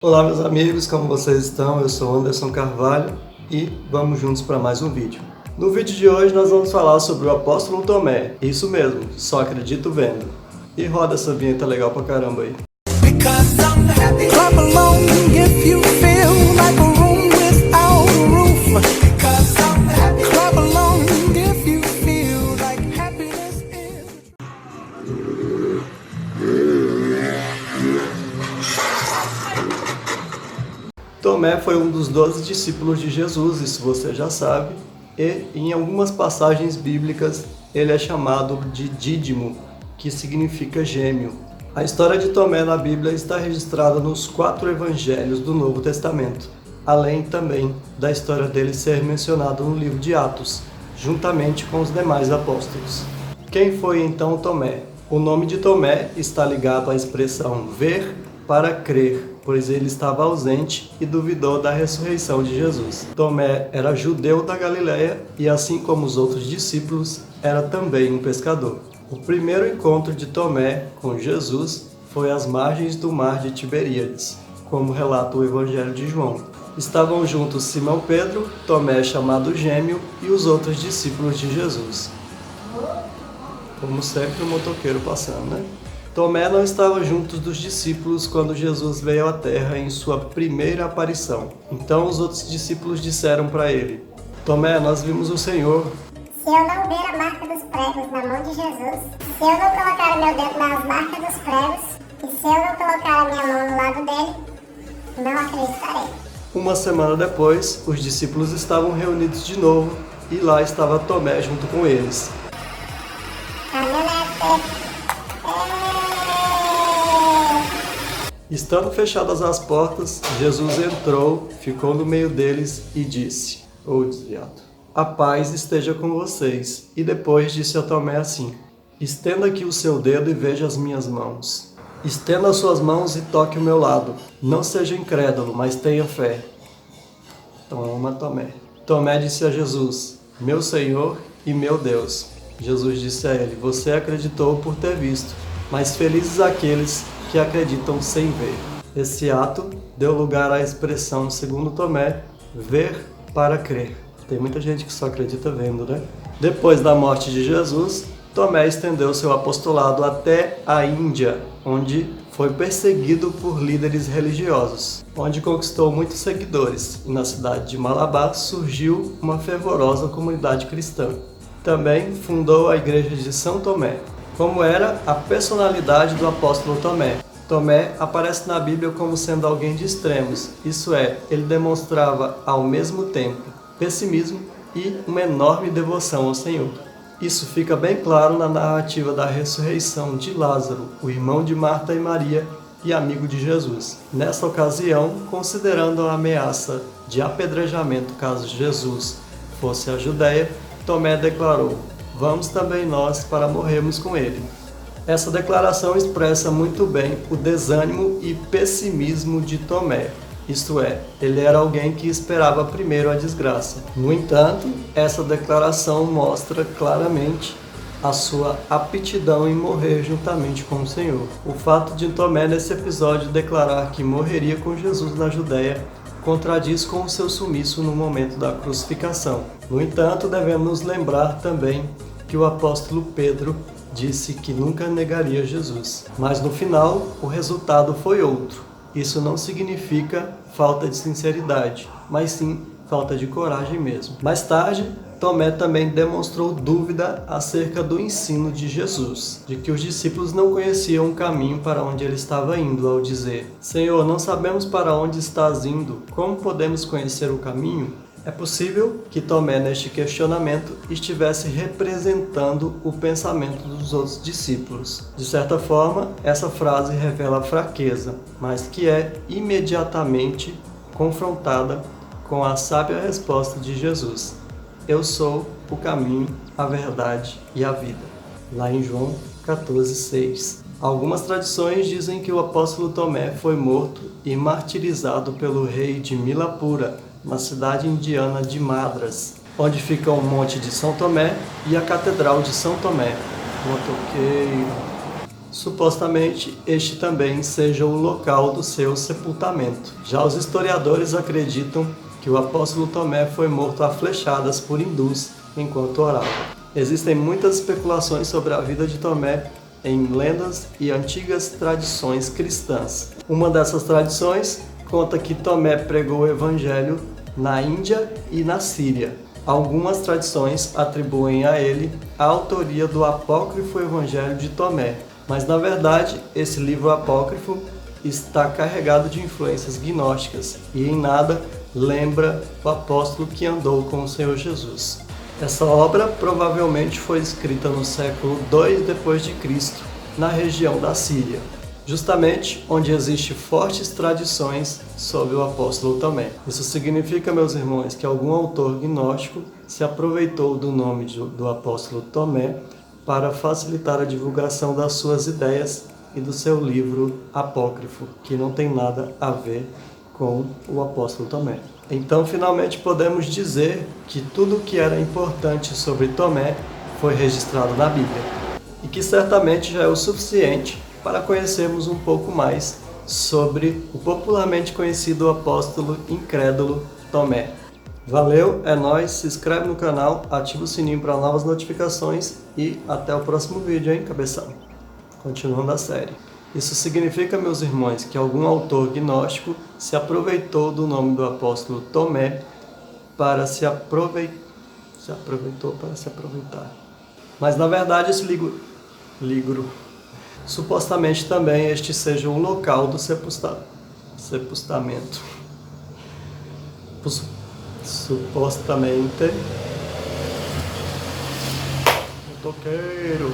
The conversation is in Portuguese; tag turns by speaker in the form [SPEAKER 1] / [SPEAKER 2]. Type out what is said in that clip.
[SPEAKER 1] Olá meus amigos, como vocês estão? Eu sou Anderson Carvalho e vamos juntos para mais um vídeo. No vídeo de hoje nós vamos falar sobre o apóstolo Tomé, isso mesmo, só acredito vendo. E roda essa vinheta legal pra caramba aí.
[SPEAKER 2] Clap along if you feel like a room without a roof. Clap along if you feel like happiness is.
[SPEAKER 1] Tomé foi um dos 12 discípulos de Jesus, isso você já sabe, e em algumas passagens bíblicas ele é chamado de Dídimo, que significa gêmeo. A história de Tomé na Bíblia está registrada nos 4 evangelhos do Novo Testamento, além também da história dele ser mencionada no livro de Atos, juntamente com os demais apóstolos. Quem foi então Tomé? O nome de Tomé está ligado à expressão ver para crer, pois ele estava ausente e duvidou da ressurreição de Jesus. Tomé era judeu da Galileia e, assim como os outros discípulos, era também um pescador. O primeiro encontro de Tomé com Jesus foi às margens do mar de Tiberíades, como relata o Evangelho de João. Estavam juntos Simão Pedro, Tomé chamado Gêmeo e os outros discípulos de Jesus. Como sempre, o motoqueiro passando, né? Tomé não estava junto dos discípulos quando Jesus veio à Terra em sua primeira aparição. Então os outros discípulos disseram para ele: Tomé, nós vimos o Senhor.
[SPEAKER 3] Se eu não ver a marca dos pregos na mão de Jesus, se eu não colocar o meu dedo nas marcas dos pregos, e se eu não colocar a minha mão no lado dele, não acreditarei.
[SPEAKER 1] Uma semana depois, os discípulos estavam reunidos de novo e lá estava Tomé junto com eles. Estando fechadas as portas, Jesus entrou, ficou no meio deles e disse: Ô desviado, a paz esteja com vocês. E depois disse a Tomé assim: Estenda aqui o seu dedo e veja as minhas mãos. Estenda as suas mãos e toque o meu lado. Não seja incrédulo, mas tenha fé. Toma, Tomé. Tomé disse a Jesus: Meu Senhor e meu Deus. Jesus disse a ele: Você acreditou por ter visto, mas felizes aqueles que acreditam sem ver. Esse ato deu lugar à expressão, segundo Tomé, ver para crer. Tem muita gente que só acredita vendo, né? Depois da morte de Jesus, Tomé estendeu seu apostolado até a Índia, onde foi perseguido por líderes religiosos, onde conquistou muitos seguidores, e na cidade de Malabar surgiu uma fervorosa comunidade cristã. Também fundou a igreja de São Tomé. Como era a personalidade do apóstolo Tomé? Tomé aparece na Bíblia como sendo alguém de extremos, isso é, ele demonstrava ao mesmo tempo pessimismo e uma enorme devoção ao Senhor. Isso fica bem claro na narrativa da ressurreição de Lázaro, o irmão de Marta e Maria e amigo de Jesus. Nessa ocasião, considerando a ameaça de apedrejamento caso Jesus fosse à Judéia, Tomé declarou: Vamos também nós para morrermos com ele. Essa declaração expressa muito bem o desânimo e pessimismo de Tomé. Isto é, ele era alguém que esperava primeiro a desgraça. No entanto, essa declaração mostra claramente a sua aptidão em morrer juntamente com o Senhor. O fato de Tomé nesse episódio declarar que morreria com Jesus na Judéia contradiz com o seu sumiço no momento da crucificação. No entanto, devemos nos lembrar também que o apóstolo Pedro disse que nunca negaria Jesus. Mas no final, o resultado foi outro. Isso não significa falta de sinceridade, mas sim falta de coragem mesmo. Mais tarde, Tomé também demonstrou dúvida acerca do ensino de Jesus, de que os discípulos não conheciam o caminho para onde ele estava indo, ao dizer: Senhor, não sabemos para onde estás indo, como podemos conhecer o caminho? É possível que Tomé, neste questionamento, estivesse representando o pensamento dos outros discípulos. De certa forma, essa frase revela fraqueza, mas que é imediatamente confrontada com a sábia resposta de Jesus: Eu sou o caminho, a verdade e a vida. Lá em João 14:6. Algumas tradições dizem que o apóstolo Tomé foi morto e martirizado pelo rei de Milapura, na cidade indiana de Madras, onde fica o Monte de São Tomé e a Catedral de São Tomé. Motoqueiro. supostamente este também seja o local do seu sepultamento. Já os historiadores acreditam que o apóstolo Tomé foi morto a flechadas por hindus enquanto orava. Existem muitas especulações sobre a vida de Tomé em lendas e antigas tradições cristãs. Uma dessas tradições conta que Tomé pregou o evangelho na Índia e na Síria. Algumas tradições atribuem a ele a autoria do apócrifo Evangelho de Tomé, mas na verdade esse livro apócrifo está carregado de influências gnósticas e em nada lembra o apóstolo que andou com o Senhor Jesus. Essa obra provavelmente foi escrita no século II d.C., na região da Síria, justamente onde existem fortes tradições sobre o apóstolo Tomé. Isso significa, meus irmãos, que algum autor gnóstico se aproveitou do nome do apóstolo Tomé para facilitar a divulgação das suas ideias e do seu livro apócrifo, que não tem nada a ver com o apóstolo Tomé. Então, finalmente, podemos dizer que tudo o que era importante sobre Tomé foi registrado na Bíblia, e que certamente já é o suficiente para conhecermos um pouco mais sobre o popularmente conhecido apóstolo incrédulo Tomé. Valeu, é nóis, se inscreve no canal, ativa o sininho para novas notificações e até o próximo vídeo, hein, cabeção? Continuando a série. Isso significa, meus irmãos, que algum autor gnóstico se aproveitou do nome do apóstolo Tomé para se aproveitar. Mas na verdade esse livro supostamente também este seja o local do sepultamento. Supostamente. Motoqueiro.